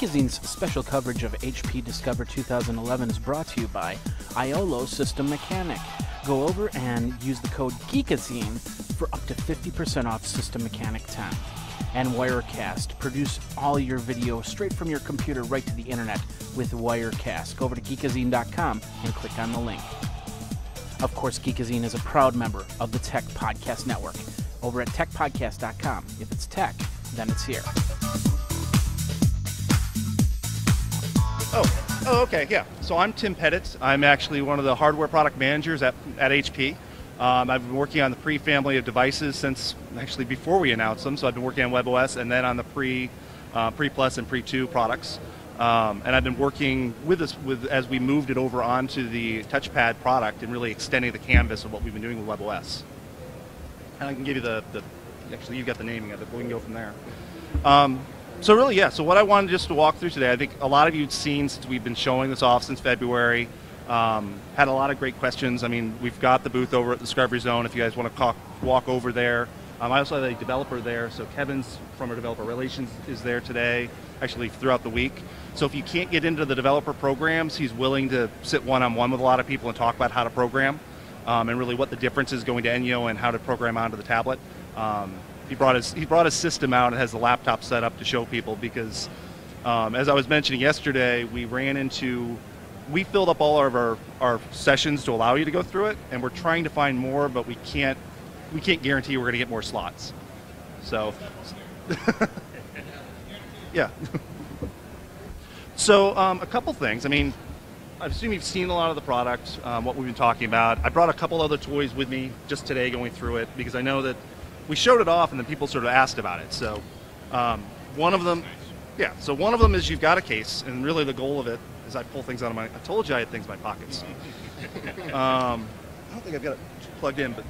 Geekazine's special coverage of HP Discover 2011 is brought to you by Iolo System Mechanic. Go over and use the code Geekazine for up to 50% off System Mechanic 10. And Wirecast. Produce all your video straight from your computer right to the internet with Wirecast. Go over to geekazine.com and click on the link. Of course, Geekazine is a proud member of the Tech Podcast Network. Over at techpodcast.com. If it's tech, then it's here. Oh, okay, yeah. So I'm Tim Pettit. I'm actually one of the hardware product managers at HP. I've been working on the Pre family of devices since actually before we announced them. So I've been working on WebOS and then on the Pre Plus and Pre 2 products. And I've been working with this as we moved it over onto the TouchPad product and really extending the canvas of what we've been doing with WebOS. And I can give you actually you've got the naming of it, but we can go from there. So really, yeah, so what I wanted just to walk through today, I think a lot of you have seen since we've been showing this off since February, had a lot of great questions. I mean, we've got the booth over at Discovery Zone if you guys want to walk over there. I also have a developer there, so Kevin's from our developer relations is there today, actually throughout the week. So if you can't get into the developer programs, he's willing to sit one-on-one with a lot of people and talk about how to program and really what the difference is going to Enyo and how to program onto the tablet. He brought his system out and has the laptop set up to show people because, as I was mentioning yesterday, we filled up all of our sessions to allow you to go through it, and we're trying to find more, but we can't guarantee we're going to get more slots. So, yeah. So a couple things. I mean, I assume you've seen a lot of the product, what we've been talking about. I brought a couple other toys with me just today going through it because I know that we showed it off and then people sort of asked about it. So one of them, yeah, so one of them is you've got a case, and really the goal of it is I pull things out of I told you I had things in my pockets. I don't think I've got it plugged in, but.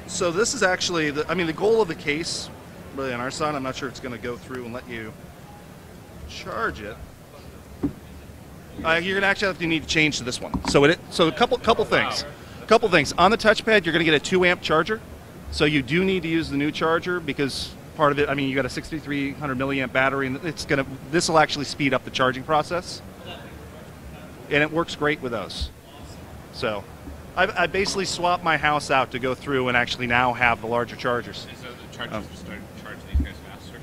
So this is actually, the goal of the case, really on our side, I'm not sure it's going to go through and let you charge it. You're going to actually need to change to this one. So a couple things. Couple things. On the touchpad, you're going to get a 2-amp charger. So you do need to use the new charger because part of it, you got a 6300 milliamp battery, and this will actually speed up the charging process. And it works great with those. So I basically swapped my house out to go through and actually now have the larger chargers. And so the chargers will start to charge these guys faster?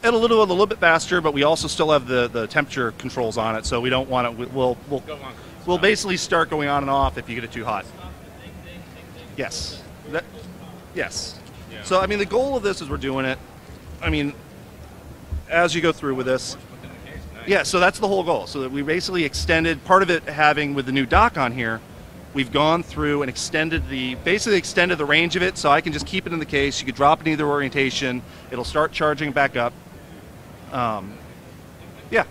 A little bit faster, but we also still have the temperature controls on it, so we don't want it. We'll basically start going on and off if you get it too hot. Yes. Yes. Yeah. So, the goal of this is we're doing it, as you go through with this. Yeah, so that's the whole goal. So that we basically extended, part of it having with the new dock on here, we've gone through and extended the range of it, so I can just keep it in the case. You could drop it in either orientation. It'll start charging back up. Yeah.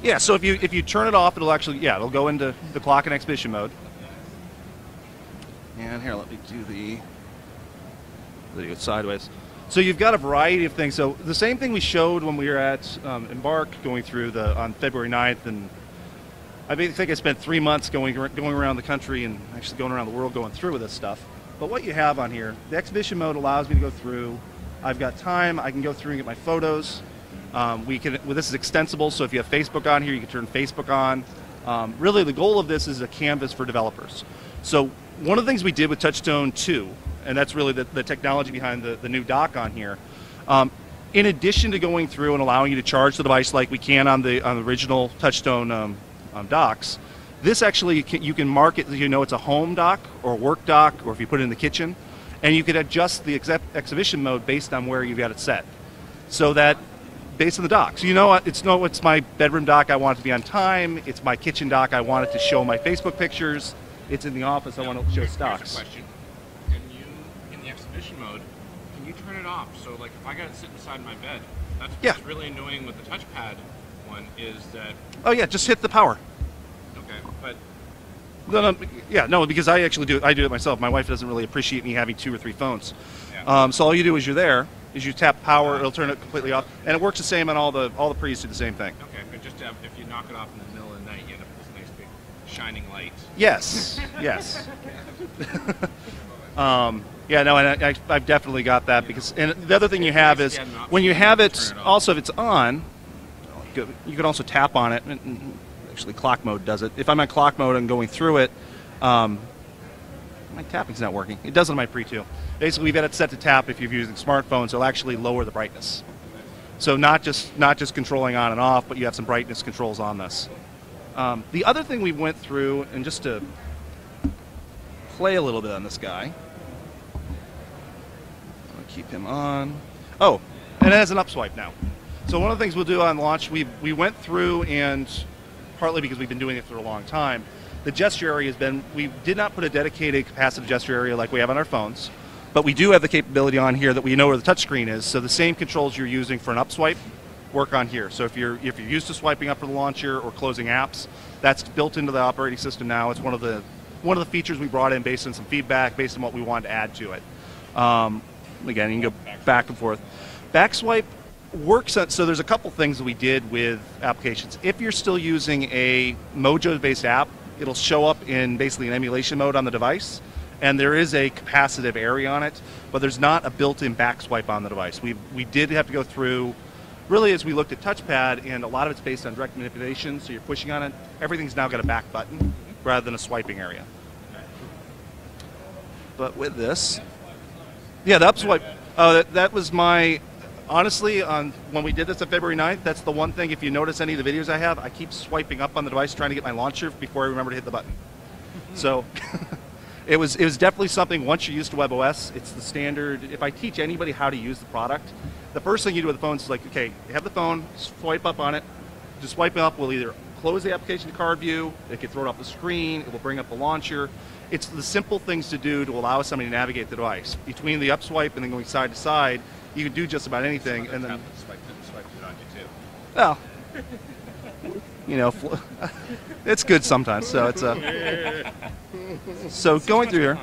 Yeah, so if you turn it off, it'll go into the clock and exhibition mode. And here, let me do the video sideways. So you've got a variety of things. So the same thing we showed when we were at Embark going through on February 9th, and I think I spent 3 months going around the country and actually going around the world going through with this stuff. But what you have on here, the exhibition mode allows me to go through. I've got time. I can go through and get my photos. This is extensible, so if you have Facebook on here, you can turn Facebook on. Really, the goal of this is a canvas for developers. So one of the things we did with Touchstone 2, and that's really the technology behind the new dock on here, in addition to going through and allowing you to charge the device like we can on the original Touchstone docks, this actually you can mark it, it's a home dock or a work dock, or if you put it in the kitchen, and you can adjust the exhibition mode based on where you've got it set. So that based on the dock. So it's my bedroom dock, I want it to be on time. It's my kitchen dock, I want it to show my Facebook pictures. It's in the office, I want to show stocks. Here's a question. Can you, in the exhibition mode, can you turn it off? So like if I got it sitting beside my bed, that's what's really annoying with the touchpad one is that... Oh yeah, just hit the power. Okay, but... No, because I actually do it myself. My wife doesn't really appreciate me having 2 or 3 phones. Yeah. So all you do is you're there, is you tap power, it'll turn it completely off. And it works the same on all the Pre's do the same thing. Okay, but just if you knock it off in the middle of the night, you end up with this nice big shining light. Yes, yes. Yeah, no, and I've definitely got that because, and the other thing you have is when you have it, also if it's on, you can also tap on it. And actually, clock mode does it. If I'm on clock mode and going through it, my tapping's not working. It does on my Pre 2. Basically, we've got it set to tap if you're using smartphones. It'll actually lower the brightness. So not just controlling on and off, but you have some brightness controls on this. The other thing we went through, and just to play a little bit on this guy, I'll keep him on. Oh, and it has an up swipe now. So one of the things we'll do on launch, we went through, and partly because we've been doing it for a long time, the gesture area has been, we did not put a dedicated capacitive gesture area like we have on our phones, but we do have the capability on here that we know where the touchscreen is, so the same controls you're using for an up swipe work on here. So if you're used to swiping up for the launcher or closing apps, that's built into the operating system now. It's one of the features we brought in based on some feedback, based on what we wanted to add to it. Again, you can go back and forth. Back swipe works, so there's a couple things that we did with applications. If you're still using a Mojo-based app, it'll show up in basically an emulation mode on the device, and there is a capacitive area on it, but there's not a built-in back swipe on the device. We did have to go through, really as we looked at TouchPad, and a lot of it's based on direct manipulation, so you're pushing on it, everything's now got a back button rather than a swiping area. But with this, yeah, the up swipe, that was my, honestly, when we did this on February 9th, that's the one thing, if you notice any of the videos I have, I keep swiping up on the device trying to get my launcher before I remember to hit the button. So it was definitely something, once you're used to WebOS, it's the standard. If I teach anybody how to use the product, the first thing you do with the phone is like, okay, you have the phone, swipe up on it. Just swiping up will either close the application to card view, it can throw it off the screen, it will bring up the launcher. It's the simple things to do to allow somebody to navigate the device. Between the up swipe and then going side to side, you can do just about anything. And then swiped it on you too. Well, you know, it's good sometimes. So it's so going through here.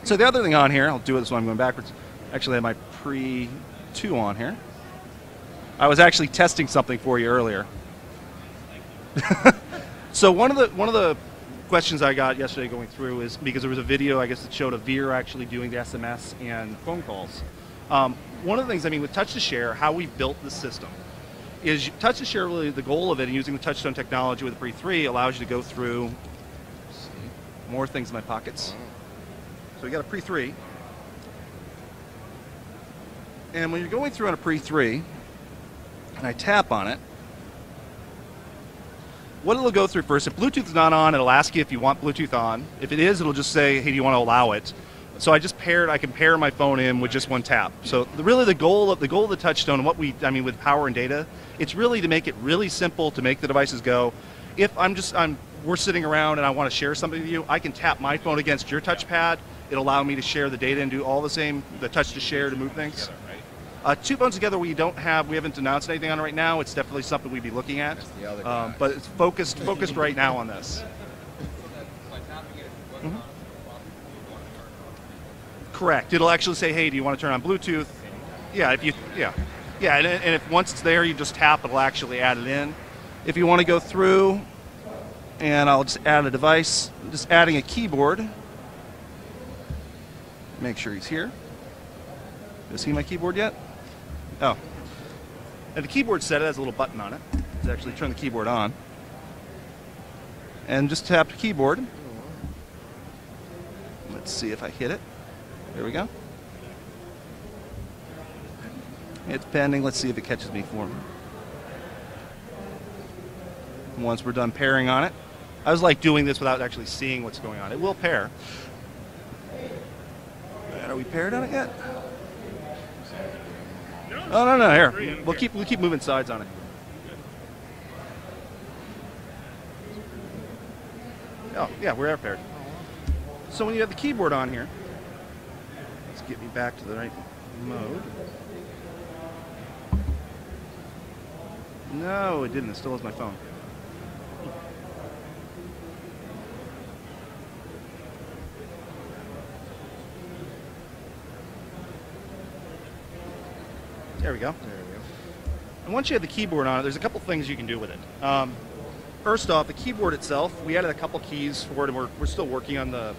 So the other thing on here, I'll do this while I'm going backwards. Actually, I have my Pre 2 on here. I was actually testing something for you earlier. So one of the questions I got yesterday going through is because there was a video, I guess, that showed a Veer actually doing the SMS and phone calls. One of the things, I mean, with Touch to Share, how we built the system is Touch to Share, really the goal of it, and using the Touchstone technology with the Pre 3 allows you to go through, more things in my pockets. So we got a Pre 3. And when you're going through on a Pre 3, and I tap on it, what it'll go through first, if Bluetooth is not on, it'll ask you if you want Bluetooth on. If it is, it'll just say, hey, do you want to allow it? So I can pair my phone in with just one tap. So really the goal of the Touchstone, and I mean with power and data, it's really to make it really simple to make the devices go. If we're sitting around and I want to share something with you, I can tap my phone against your touchpad. It'll allow me to share the data and do all the same, the touch to share to move things. Two phones together we haven't announced anything on right now. It's definitely something we'd be looking at. But it's focused right now on this. Mm-hmm. Correct. It'll actually say, hey, do you want to turn on Bluetooth? Yeah, and if once it's there, you just tap, it'll actually add it in. If you want to go through, and I'll just add a device, just adding a keyboard. Make sure he's here. You see my keyboard yet? Oh. And the keyboard set, it has a little button on it. To actually turn the keyboard on. And just tap the keyboard. Let's see if I hit it. There we go. It's pending. Let's see if it catches me for me. Once we're done pairing on it. I was like doing this without actually seeing what's going on. It will pair. Are we paired on it yet? Oh, no, here. We'll keep moving sides on it. Oh, yeah, we're paired. So when you have the keyboard on here, let's get me back to the right mode. No, it didn't. It still has my phone. There we go. And once you have the keyboard on it, there's a couple things you can do with it. First off, the keyboard itself, we added a couple keys for it, and we're still working on the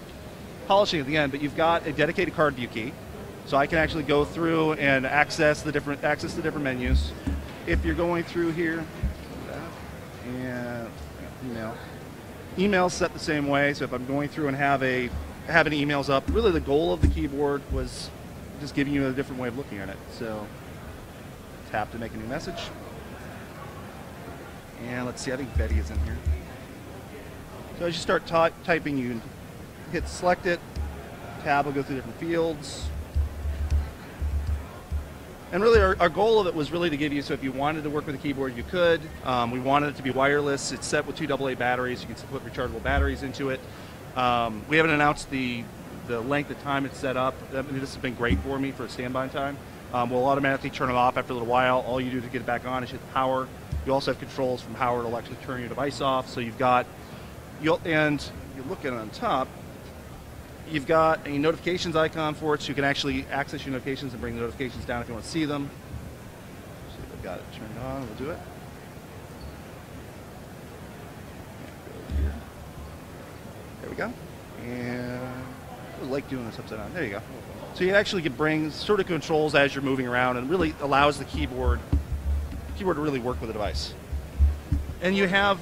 polishing at the end, but you've got a dedicated card view key. So I can actually go through and access the different menus. If you're going through here, and email's set the same way. So if I'm going through and having emails up, really the goal of the keyboard was just giving you a different way of looking at it. So tap to make a new message. And let's see, I think Betty is in here. So as you start typing, you hit select it. Tab will go through different fields. And really our goal of it was really to give you, so if you wanted to work with a keyboard, you could. We wanted it to be wireless. It's set with 2 AA batteries. You can put rechargeable batteries into it. We haven't announced the length of time it's set up. I mean, this has been great for me for standby time. We'll automatically turn it off after a little while. All you do to get it back on is hit the power. You also have controls from power to actually turn your device off. So and you're looking on top, you've got a notifications icon for it, so you can actually access your notifications and bring the notifications down if you want to see them. So we've got it turned on. We'll do it. There we go. And I like doing this upside down. There you go. So you actually can bring sort of controls as you're moving around, and really allows the keyboard to really work with the device. And you have.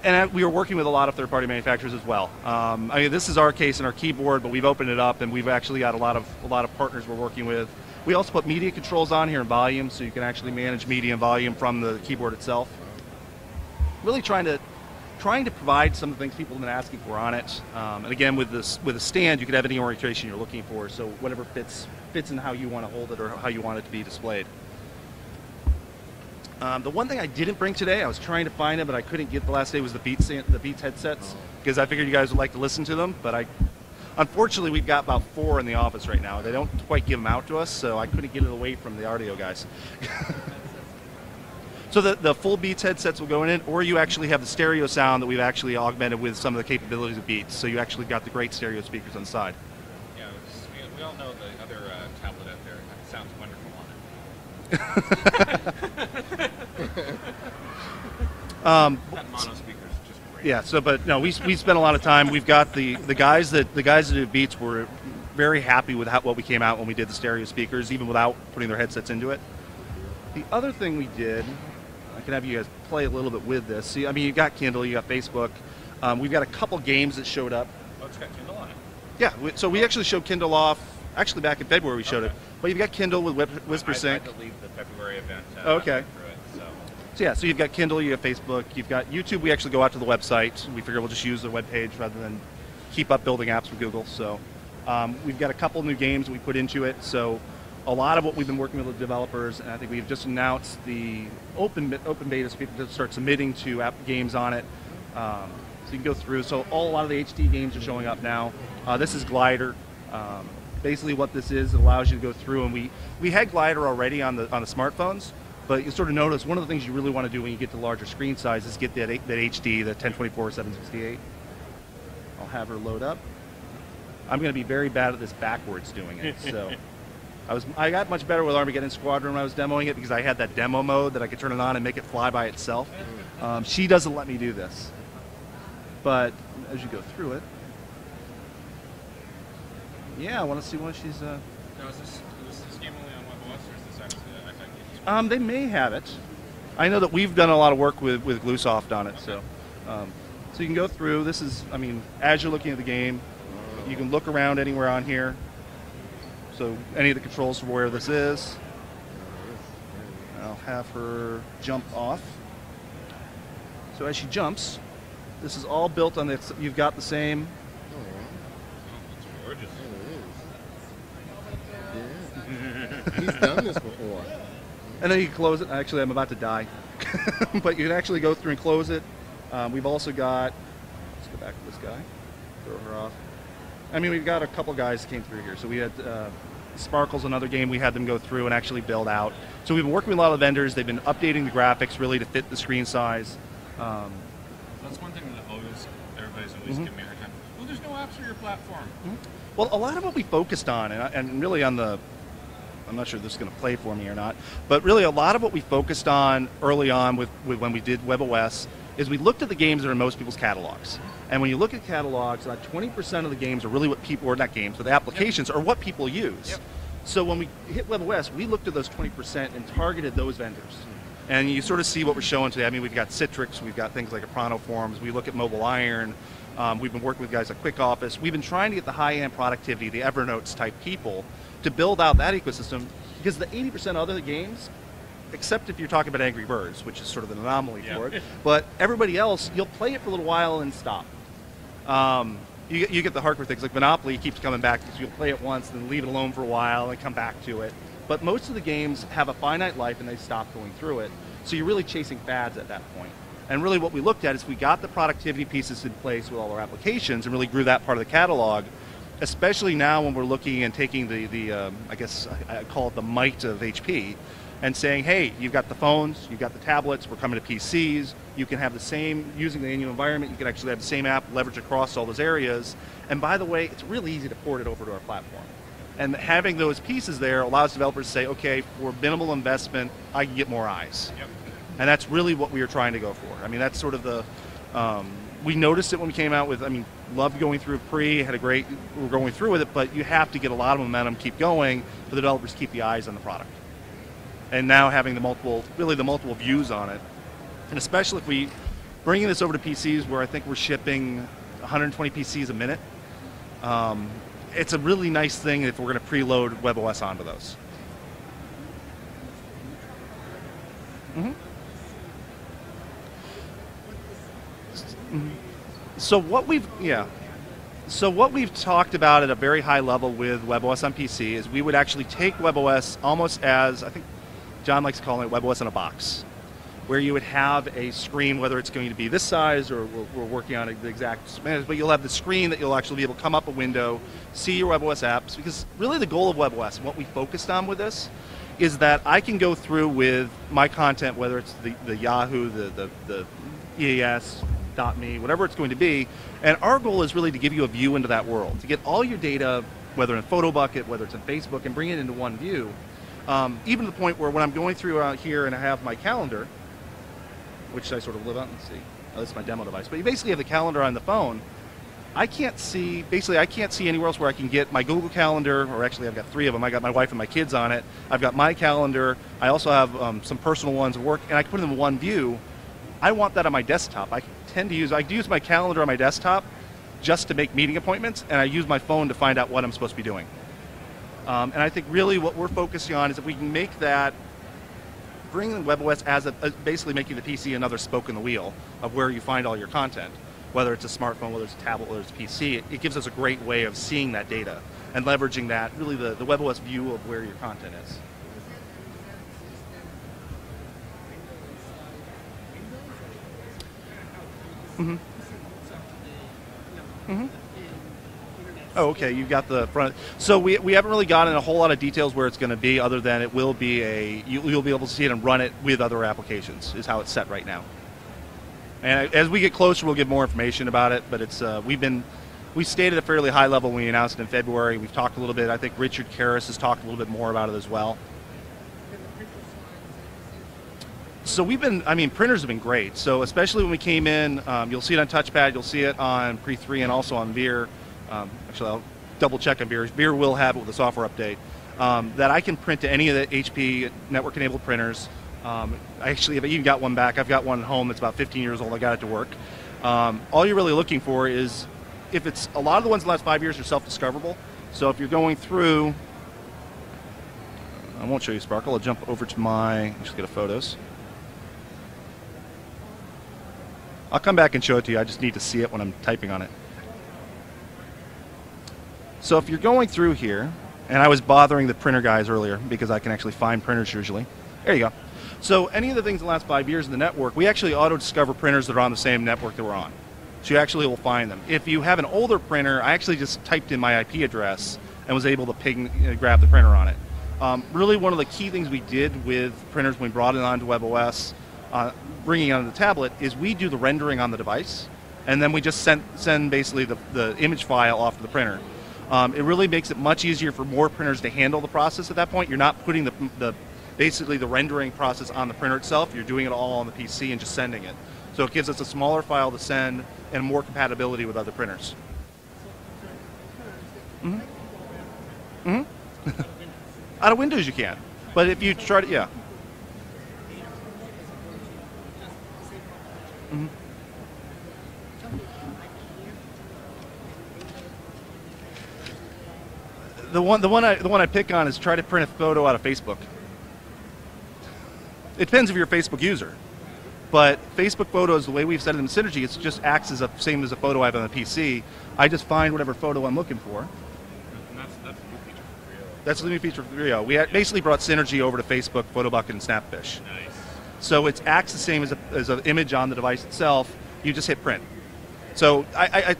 And we are working with a lot of third-party manufacturers as well. I mean, this is our case in our keyboard, but we've opened it up, and we've actually got a lot of partners we're working with. We also put media controls on here and volume, so you can actually manage media and volume from the keyboard itself. Really trying to provide some of the things people have been asking for on it. And again, with a stand, you can have any orientation you're looking for, so whatever fits in how you want to hold it or how you want it to be displayed. The one thing I didn't bring today, I was trying to find it, but I couldn't get the last day, was the Beats headsets, because I figured you guys would like to listen to them. But unfortunately, we've got about 4 in the office right now. They don't quite give them out to us, so I couldn't get it away from the audio guys. So the full Beats headsets will go in it, or you actually have the stereo sound that we've actually augmented with some of the capabilities of Beats. So you actually got the great stereo speakers on the side. Yeah, we all know the other tablet out there sounds wonderful on it. That mono speaker is just great. Yeah. So, but no, we spent a lot of time. We've got the guys that do Beats were very happy with what we came out when we did the stereo speakers, even without putting their headsets into it. The other thing we did, I can have you guys play a little bit with this. See, I mean, you've got Kindle, you got Facebook. We've got a couple games that showed up. Oh, it's got Kindle on it. Yeah. So we actually showed Kindle off. Actually, back in February we showed it. But you've got Kindle with Whisper Sync. I believe the February event. Okay. Through it, so yeah, so you've got Kindle, you have Facebook, you've got YouTube. We actually go out to the website. We figure we'll just use the web page rather than keep up building apps with Google. So we've got a couple new games that we put into it. So a lot of what we've been working with the developers, and I think we've just announced the open beta, so people can start submitting to app games on it. So you can go through. So a lot of the HD games are showing up now. This is Glider. Basically what this is, it allows you to go through, and we had Glider already on the smartphones, but you sort of notice one of the things you really want to do when you get to larger screen size is get that HD, the 1024 768. I'll have her load up. I'm going to be very bad at this backwards doing it, so I got much better with Armageddon Squadron when I was demoing it because I had that demo mode that I could turn it on and make it fly by itself. She doesn't let me do this, but as you go through it, yeah, I want to see when she's. Now, is this game only on WebOS, or is this actually an iPad game? They may have it. I know that we've done a lot of work with Gluesoft on it, so you can go through. This is, I mean, as you're looking at the game, you can look around anywhere on here. So any of the controls for where this is. I'll have her jump off. So as she jumps, this is all built on this. You've got the same. Gorgeous. He's done this before. And then you can close it. Actually, I'm about to die. But you can actually go through and close it. We've also got, let's go back to this guy, throw her off. I mean, we've got a couple guys that came through here. So we had Sparkle's another game we had them go through and actually build out. So we've been working with a lot of vendors. They've been updating the graphics really to fit the screen size. That's one thing that everybody's always giving me a hard time. Well, there's no apps for your platform. Well, a lot of what we focused on, and really on the, I'm not sure this is going to play for me or not, but really a lot of what we focused on early on with when we did WebOS is we looked at the games that are in most people's catalogs. And when you look at catalogs, about 20% of the games are really what people, or not games, but the applications are what people use. Yep. So when we hit WebOS, we looked at those 20% and targeted those vendors. And you sort of see what we're showing today. I mean, we've got Citrix, we've got things like Aprano Forms, we look at Mobile Iron, we've been working with guys like Quick Office. We've been trying to get the high-end productivity, the Evernotes type people, to build out that ecosystem, because the 80% other games, except if you're talking about Angry Birds, which is sort of an anomaly for it, but everybody else, you'll play it for a little while and stop. You get the hardcore things, like Monopoly keeps coming back, because you'll play it once, then leave it alone for a while, and come back to it. But most of the games have a finite life, and they stop going through it. So you're really chasing fads at that point. And really what we looked at is we got the productivity pieces in place with all our applications and really grew that part of the catalog, especially now when we're looking and taking I guess I call it the might of HP, and saying, hey, you've got the phones, you've got the tablets, we're coming to PCs, you can have the same, using the annual environment, you can actually have the same app leverage across all those areas. And by the way, it's really easy to port it over to our platform. And having those pieces there allows developers to say, okay, for minimal investment, I can get more eyes. Yep. And that's really what we were trying to go for. I mean, that's sort of the, we noticed it when we came out with, I mean, loved going through pre, we're going through with it, but you have to get a lot of momentum, keep going, for the developers to keep the eyes on the product. And now having the multiple views on it, and especially if we, bringing this over to PCs where I think we're shipping 120 PCs a minute, it's a really nice thing if we're going to preload WebOS onto those. Mm-hmm. So what we've talked about at a very high level with WebOS on PC is we would actually take WebOS almost as, I think John likes calling it WebOS in a box, where you would have a screen, whether it's going to be this size or we're working on the exact, but you'll have the screen that you'll actually be able to come up a window, see your WebOS apps, because really the goal of WebOS, and what we focused on with this, is that I can go through with my content, whether it's the Yahoo, the EAS, .me, whatever it's going to be, and our goal is really to give you a view into that world, to get all your data, whether in PhotoBucket, whether it's in Facebook, and bring it into one view, even to the point where when I'm going through out here and I have my calendar, which I sort of live out and see, oh, this is my demo device, but you basically have the calendar on the phone. I can't see anywhere else where I can get my Google Calendar, or actually I've got 3 of them. I got my wife and my kids on it. I've got my calendar. I also have some personal ones at work, and I can put them in one view. I want that on my desktop. I use my calendar on my desktop just to make meeting appointments, and I use my phone to find out what I'm supposed to be doing. And I think really what we're focusing on is if we can make that, bring in WebOS as basically making the PC another spoke in the wheel of where you find all your content. Whether it's a smartphone, whether it's a tablet, whether it's a PC, it gives us a great way of seeing that data and leveraging that, really the WebOS view of where your content is. Mm-hmm. Mm-hmm. Oh, okay, you've got the front. So we haven't really gotten a whole lot of details where it's going to be, other than it will be you'll be able to see it and run it with other applications, is how it's set right now. And as we get closer, we'll give more information about it. But it's we stayed at a fairly high level when we announced it in February. We've talked a little bit. I think Richard Karras has talked a little bit more about it as well. So printers have been great. So especially when we came in, you'll see it on TouchPad, you'll see it on Pre3 and also on Veer. Actually, I'll double check on Veer. Veer will have it with a software update. That I can print to any of the HP network-enabled printers. I actually have even got one back. I've got one at home that's about 15 years old. I got it to work. All you're really looking for is, if it's, a lot of the ones in the last 5 years are self-discoverable. So if you're going through, I won't show you Sparkle. I'll jump over to let's get a photos. I'll come back and show it to you. I just need to see it when I'm typing on it. So if you're going through here, and I was bothering the printer guys earlier because I can actually find printers usually. There you go. So any of the things in the last 5 years in the network, we actually auto-discover printers that are on the same network that we're on. So you actually will find them. If you have an older printer, I actually just typed in my IP address and was able to grab the printer on it. Really one of the key things we did with printers when we brought it onto WebOS, bringing it onto the tablet, is we do the rendering on the device, and then we just send basically the image file off to the printer. It really makes it much easier for more printers to handle the process at that point. You're not putting basically the rendering process on the printer itself. You're doing it all on the PC and just sending it. So it gives us a smaller file to send and more compatibility with other printers. Out of Windows you can, but if you try to, yeah. The one I pick on is try to print a photo out of Facebook. It depends if you're a Facebook user, but Facebook photos, the way we've set it in Synergy, it just acts as the same as a photo I have on the PC. I just find whatever photo I'm looking for. And that's a new feature for Creo. That's the new feature for Creo. We basically brought Synergy over to Facebook, PhotoBucket, and Snapfish. Nice. So it acts the same as an image on the device itself. You just hit print. So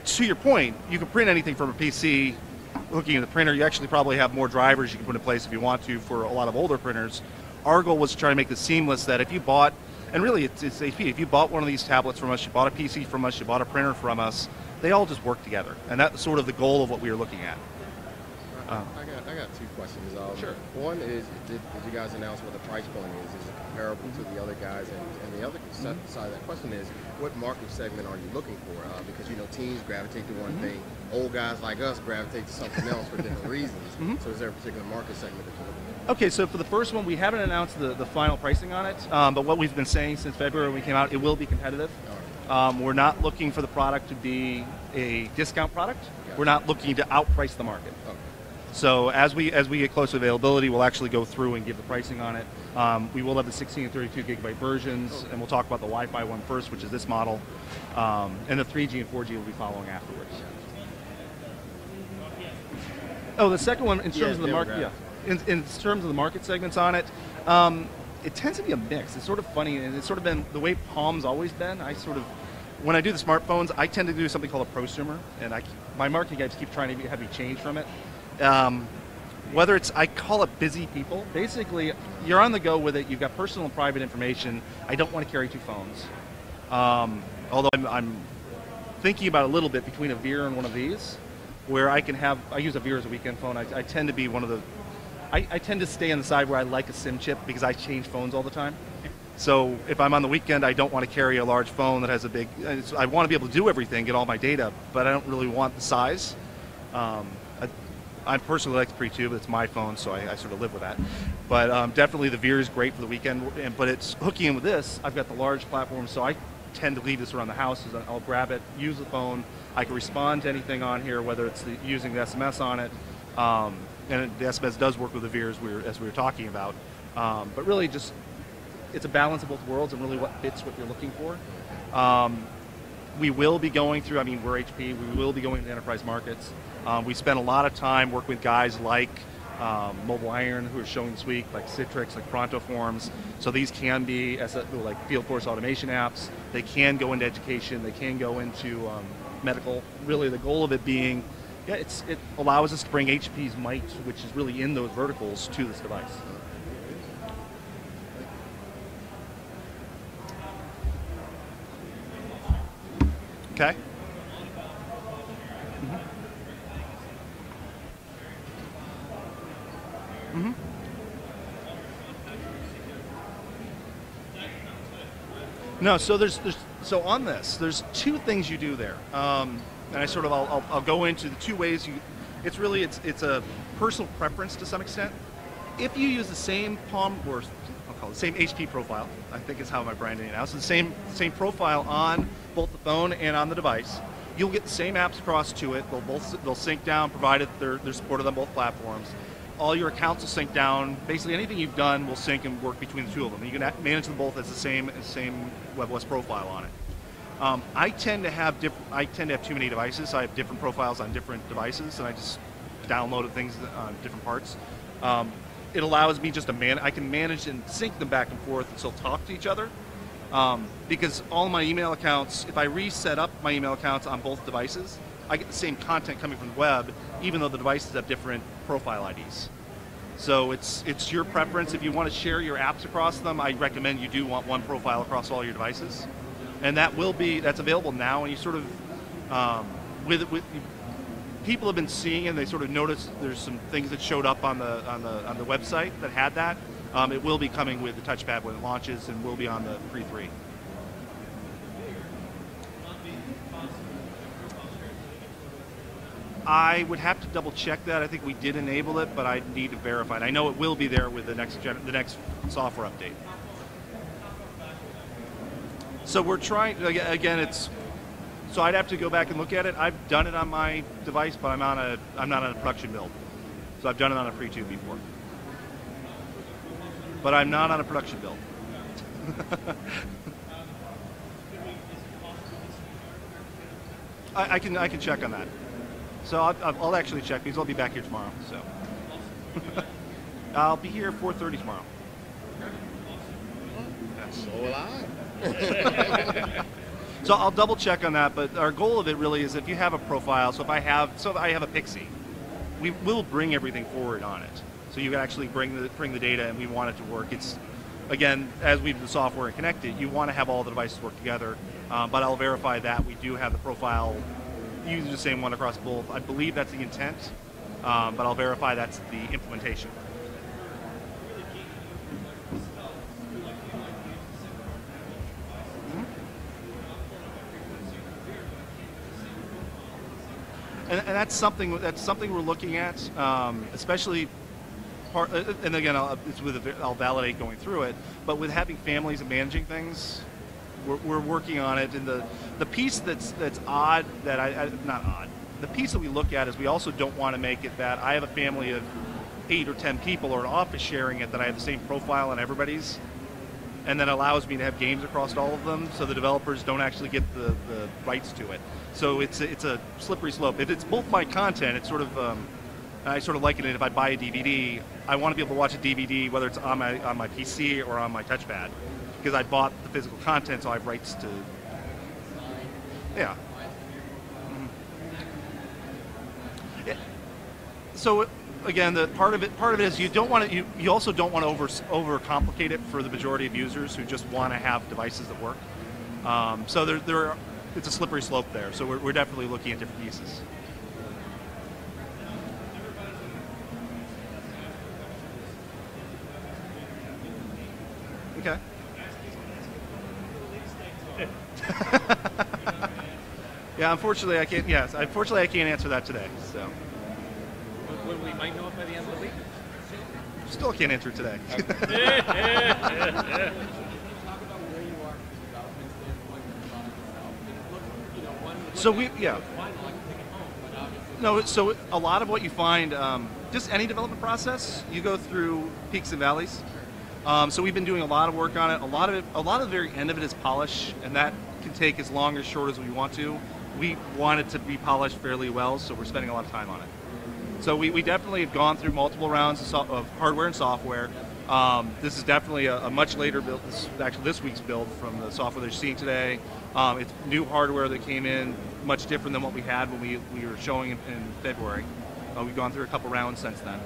to your point, you can print anything from a PC. Looking at the printer, you actually probably have more drivers you can put in place if you want to for a lot of older printers. Our goal was to try to make this seamless that if you bought, and really it's HP, if you bought one of these tablets from us, you bought a PC from us, you bought a printer from us, they all just work together. And that's sort of the goal of what we were looking at. I got two questions. Sure. One is, did you guys announce what the price point is? Is it comparable to the other guys? And the other side of that question is, what market segment are you looking for? Because, you know, teens gravitate to one thing. Old guys like us gravitate to something else for different reasons. So is there a particular market segment that you're looking for? Okay, so for the first one, we haven't announced the final pricing on it, but what we've been saying since February when we came out, it will be competitive. We're not looking for the product to be a discount product. We're not looking to outprice the market. So as we get close to availability, we'll actually go through and give the pricing on it. We will have the 16 and 32 gigabyte versions, and we'll talk about the Wi-Fi one first, which is this model, and the 3G and 4G will be following afterwards. Oh, the second one in terms of the market, in terms of the market segments on it, it tends to be a mix. It's sort of funny, and it's sort of been the way Palm's always been. When I do the smartphones, I tend to do something called a prosumer, and my marketing guys keep trying to have me change from it. Whether it's, I call it busy people. Basically, you're on the go with it. You've got personal and private information. I don't want to carry two phones. Although I'm thinking about a little bit between a Veer and one of these, where I use a Veer as a weekend phone. I tend to be one of the, I tend to stay on the side where I like a SIM chip because I change phones all the time. So if I'm on the weekend, I don't want to carry a large phone that has a big, I want to be able to do everything, get all my data, but I don't really want the size. I personally like the Pre 2, but it's my phone, so I sort of live with that. But definitely the Veer is great for the weekend, but it's hooking in with this. I've got the large platform, so I tend to leave this around the house. I'll grab it, use the phone. I can respond to anything on here, whether it's using the SMS on it. And the SMS does work with the Veer as we were talking about. But really just, it's a balance of both worlds and really what fits what you're looking for. We will be going through, we're HP, we will be going to enterprise markets. We spent a lot of time working with guys like Mobile Iron, who are showing this week, like Citrix, like Pronto Forms. So these can be like field force automation apps. They can go into education. They can go into medical. Really, the goal of it being, it allows us to bring HP's might, which is really in those verticals, to this device. Okay. No, so so on this, there's two things you do there, and I'll go into the two ways it's a personal preference to some extent. If you use the same Palm, or I'll call it the same HP profile, I think is how my branding now. So the same profile on both the phone and on the device, you'll get the same apps across to it. They'll sync down, provided they're supported on both platforms. All your accounts will sync down. Basically, anything you've done will sync and work between the two of them. You can manage them both as the same WebOS profile on it. I tend to have too many devices. So I have different profiles on different devices, and I just downloaded things on different parts. It allows me just I can manage and sync them back and forth, and still talk to each other. Because all my email accounts, if I reset up my email accounts on both devices, I get the same content coming from the web, even though the devices have different profile IDs. So it's your preference. If you want to share your apps across them, I recommend you do want one profile across all your devices, and that's available now. And you sort of with people have been seeing, and they sort of noticed there's some things that showed up on the website that had that. It will be coming with the TouchPad when it launches, and will be on the Pre 3. I would have to double check that. I think we did enable it, but I need to verify it. I know it will be there with the next software update. So we're trying, again, so I'd have to go back and look at it. I've done it on my device, but I'm not on a production build. So I've done it on a pre-tube before. But I'm not on a production build. I can check on that. So I'll actually check because I'll be back here tomorrow. So I'll be here at 4:30 tomorrow. So will I. So I'll double check on that. But our goal of it really is if you have a profile. So if I have a Pixie, we will bring everything forward on it. So you can actually bring the data, and we want it to work. It's again, as we've the software and connected, you want to have all the devices work together. But I'll verify that we do have the profile using the same one across both. I believe that's the intent, but I'll verify that's the implementation. And that's something we're looking at, especially. And again, I'll validate going through it. But with having families and managing things, we're working on it. And the piece that's odd that not odd. The piece that we look at is we also don't want to make it that I have a family of 8 or 10 people or an office sharing it that I have the same profile on everybody's, and that allows me to have games across all of them, so the developers don't actually get the rights to it. So it's a slippery slope. If it's both my content, it's sort of I sort of liken it if I buy a DVD, I want to be able to watch a DVD whether it's on my PC or on my TouchPad, because I bought the physical content, so I have rights to. Yeah. Yeah. So again, the part of it is you don't want to. You also don't want to overcomplicate it for the majority of users who just want to have devices that work. So it's a slippery slope there. So we're definitely looking at different pieces. Okay. Yeah, unfortunately I can't. Yes, unfortunately I can't answer that today. So. We might know it by the end of the week. Still can't answer it today. So No, so a lot of what you find, just any development process, you go through peaks and valleys. So we've been doing a lot of work on it. A lot of the very end of it is polish, and that can take as long or short as we want to. We want it to be polished fairly well, so we're spending a lot of time on it. So we definitely have gone through multiple rounds of hardware and software. This is definitely a much later build. This is actually this week's build from the software that you're seeing today. It's new hardware that came in, much different than what we had when we were showing in February. We've gone through a couple rounds since then.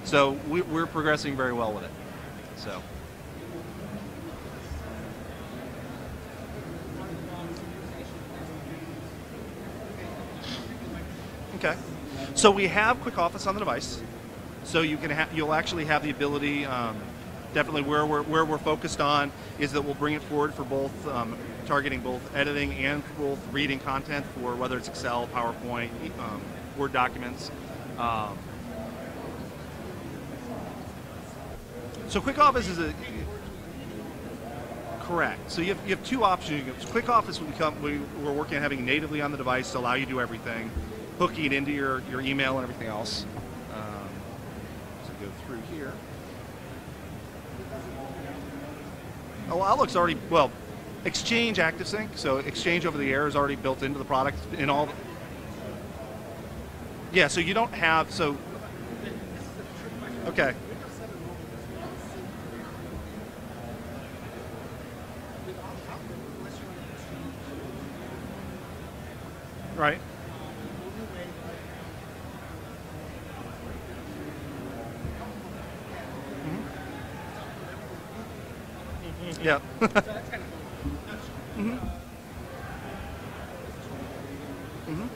So we're progressing very well with it. So. Okay. So we have Quick Office on the device. So you'll actually have the ability. Definitely where we're focused on is that we'll bring it forward for both targeting both editing and both reading content for whether it's Excel, PowerPoint, Word documents. So Quick Office is correct. So you have two options. Quick Office we're working on having natively on the device to allow you to do everything, hooking it into your email and everything else. So go through here. Oh, Outlook's already, well, Exchange ActiveSync, so Exchange over the air is already built into the product in all. Yeah, so you don't have, so, okay. Right. Yeah. Mm-hmm. Mm-hmm.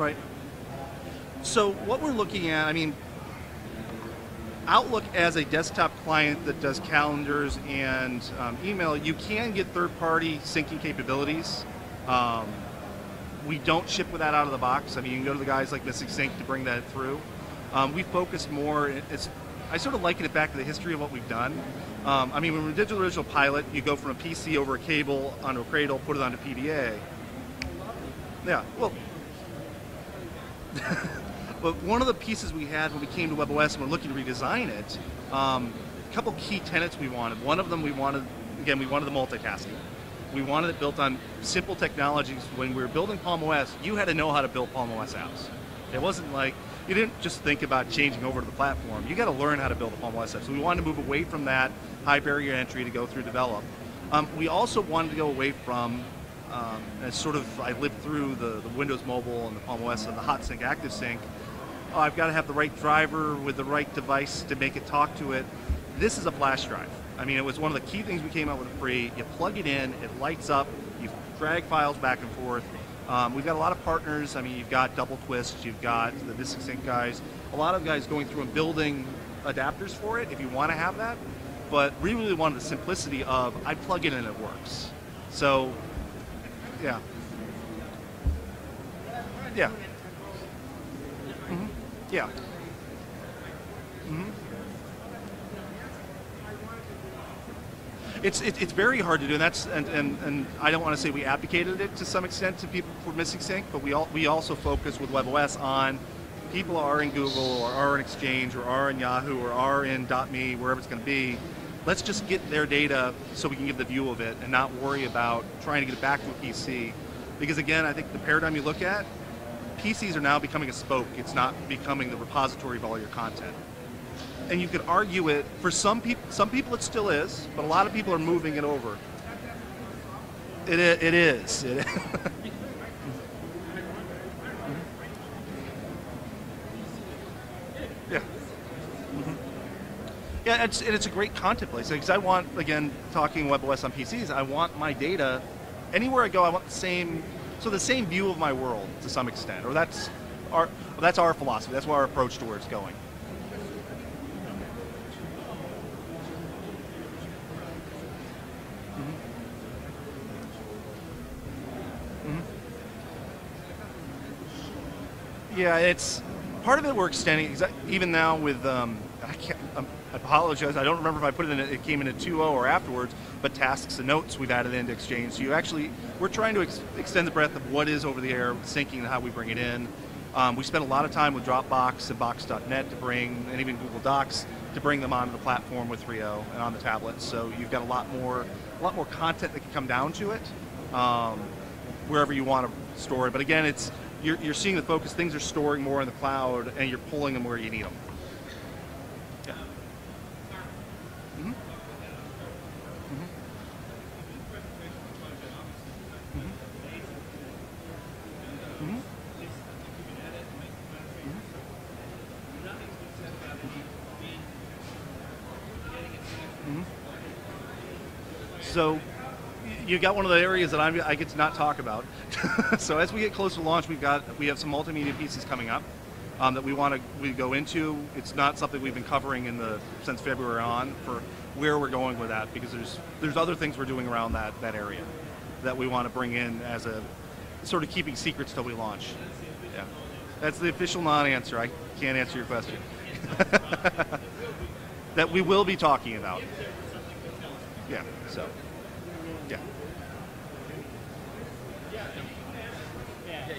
Right. So what we're looking at, I mean, Outlook as a desktop client that does calendars and email, you can get third-party syncing capabilities. We don't ship with that out of the box. I mean, you can go to the guys like Missing Sync to bring that through. We focus more, I sort of liken it back to the history of what we've done. I mean, when we did the original pilot, you go from a PC over a cable onto a cradle, put it onto PDA. Yeah, well, but one of the pieces we had when we came to WebOS and we're looking to redesign it, a couple key tenets we wanted. One of them we wanted the multitasking. We wanted it built on simple technologies. When we were building Palm OS, you had to know how to build Palm OS apps. It wasn't like, you didn't just think about changing over to the platform. You got to learn how to build a Palm OS app. So we wanted to move away from that high barrier entry to go through develop. We also wanted to go away from, as sort of, I lived through the Windows Mobile and the Palm OS and the Hot Sync, Active Sync. Oh, I've got to have the right driver with the right device to make it talk to it. This is a flash drive. I mean, it was one of the key things we came out with free. You plug it in, it lights up, you drag files back and forth. We've got a lot of partners. I mean, you've got Double Twist, you've got the Missing Sync guys, a lot of guys going through and building adapters for it if you want to have that. But we really wanted the simplicity of, I plug it in and it works. So, yeah. Yeah. Mm-hmm. Yeah. Mm-hmm. It's very hard to do, and that's and I don't want to say we advocated it to some extent to people for Missing Sync, but we also focus with WebOS on people are in Google or are in Exchange or are in Yahoo or are in .me, wherever it's going to be. Let's just get their data so we can give the view of it and not worry about trying to get it back to a PC. Because again, I think the paradigm you look at, PCs are now becoming a spoke. It's not becoming the repository of all your content. And you could argue it, for some people it still is, but a lot of people are moving it over. It is. Yeah. Mm-hmm. Yeah, it's a great content place. Because I want, again, talking WebOS on PCs, I want my data, anywhere I go, I want the same view of my world to some extent. Or that's our philosophy. That's our approach to where it's going. Yeah, it's part of it. We're extending even now with. I apologize. I don't remember if I put it in. It came in at 2.0 or afterwards. But tasks and notes we've added into Exchange. So we're trying to extend the breadth of what is over the air, syncing and how we bring it in. We spent a lot of time with Dropbox and Box.net to bring, and even Google Docs to bring them onto the platform with 3.0 and on the tablets. So you've got a lot more content that can come down to it, wherever you want to store it. But again, you're seeing the focus. Things are storing more in the cloud, and you're pulling them where you need them. Yeah. Mm-hmm. Mm-hmm. Mm-hmm. Mm-hmm. So you got one of the areas that I get to not talk about. So as we get closer to launch, we have some multimedia pieces coming up that we go into. It's not something we've been covering since February on for where we're going with that, because there's other things we're doing around that area that we want to bring in as a sort of keeping secrets till we launch. Yeah, that's the official non-answer. I can't answer your question. That we will be talking about. Yeah. So. Yeah.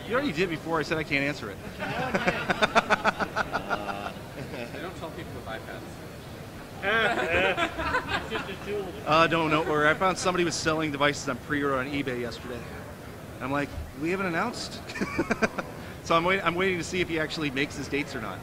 You already did before I said I can't answer it. They don't tell people with iPads. Don't know where. I found somebody was selling devices on pre-order on eBay yesterday. I'm like, we haven't announced. So I'm waiting to see if he actually makes his dates or not.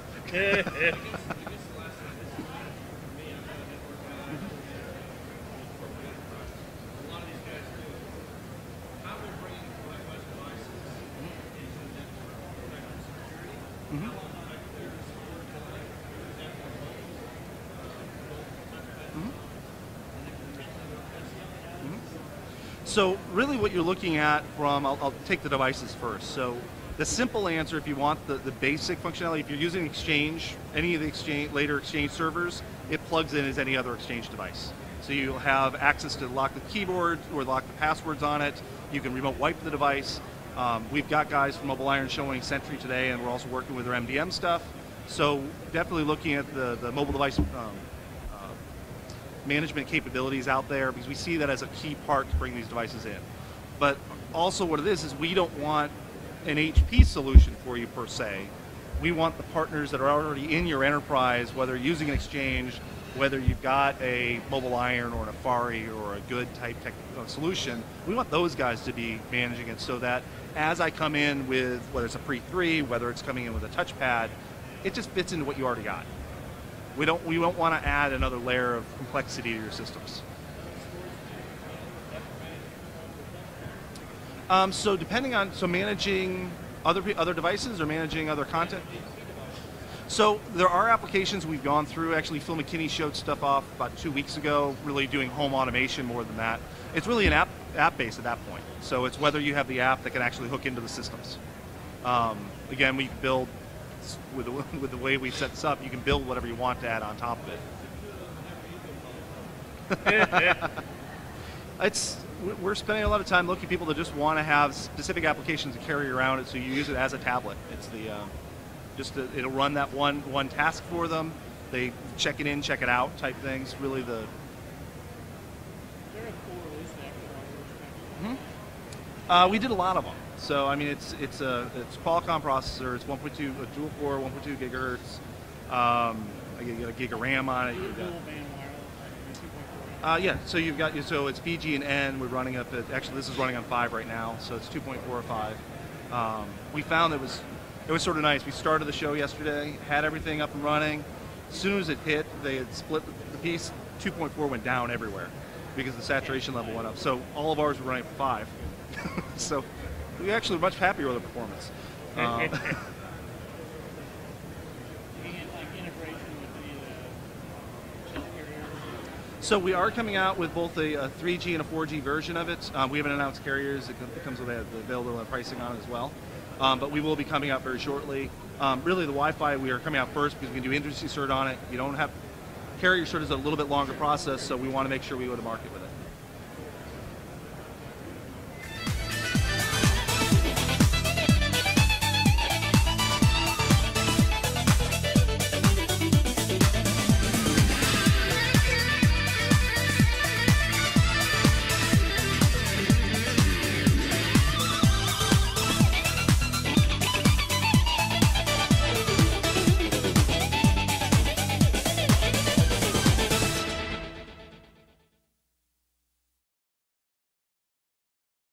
So really what you're looking at I'll take the devices first. So the simple answer, if you want the basic functionality, if you're using Exchange, any of the later Exchange servers, it plugs in as any other Exchange device. So you'll have access to lock the keyboard or lock the passwords on it. You can remote wipe the device. We've got guys from Mobile Iron showing Sentry today, and we're also working with their MDM stuff. So definitely looking at the mobile device management capabilities out there, because we see that as a key part to bring these devices in. But also what it is we don't want an HP solution for you per se. We want the partners that are already in your enterprise, whether using an Exchange, whether you've got a Mobile Iron or an Afari or a good type solution, we want those guys to be managing it so that as I come in with, whether it's a Pre 3, whether it's coming in with a TouchPad, it just fits into what you already got. We don't want to add another layer of complexity to your systems. So depending on, managing other devices or managing other content. So there are applications we've gone through. Actually, Phil McKinney showed stuff off about 2 weeks ago, really doing home automation more than that. It's really an app-based at that point. So it's whether you have the app that can actually hook into the systems. Again, we can build, with the way we've set this up, you can build whatever you want to add on top of it. We're spending a lot of time looking at people that just want to have specific applications to carry around it, so you use it as a tablet. It's it'll run that one task for them. They check it in, check it out type things. Really the. Is there a full release after We did a lot of them. So I mean, it's Qualcomm processor. It's 1.2 a dual core, 1.2 gigahertz. You got a gig of RAM on it. Yeah, so you've got so it's BG and N. We're running up at, actually this is running on 5 right now, so it's 2.4 or 5. We found it was sort of nice. We started the show yesterday, had everything up and running. As soon as it hit, they had split the piece. 2.4 went down everywhere because the saturation level went up. So all of ours were running at 5. So we actually were much happier with the performance. So we are coming out with both a 3G and a 4G version of it. We haven't announced carriers. It comes with the available pricing on it as well. But we will be coming out very shortly. Really, the Wi-Fi, we are coming out first because we can do industry cert on it. You don't have carrier cert is a little bit longer process, so we want to make sure we go to market with it.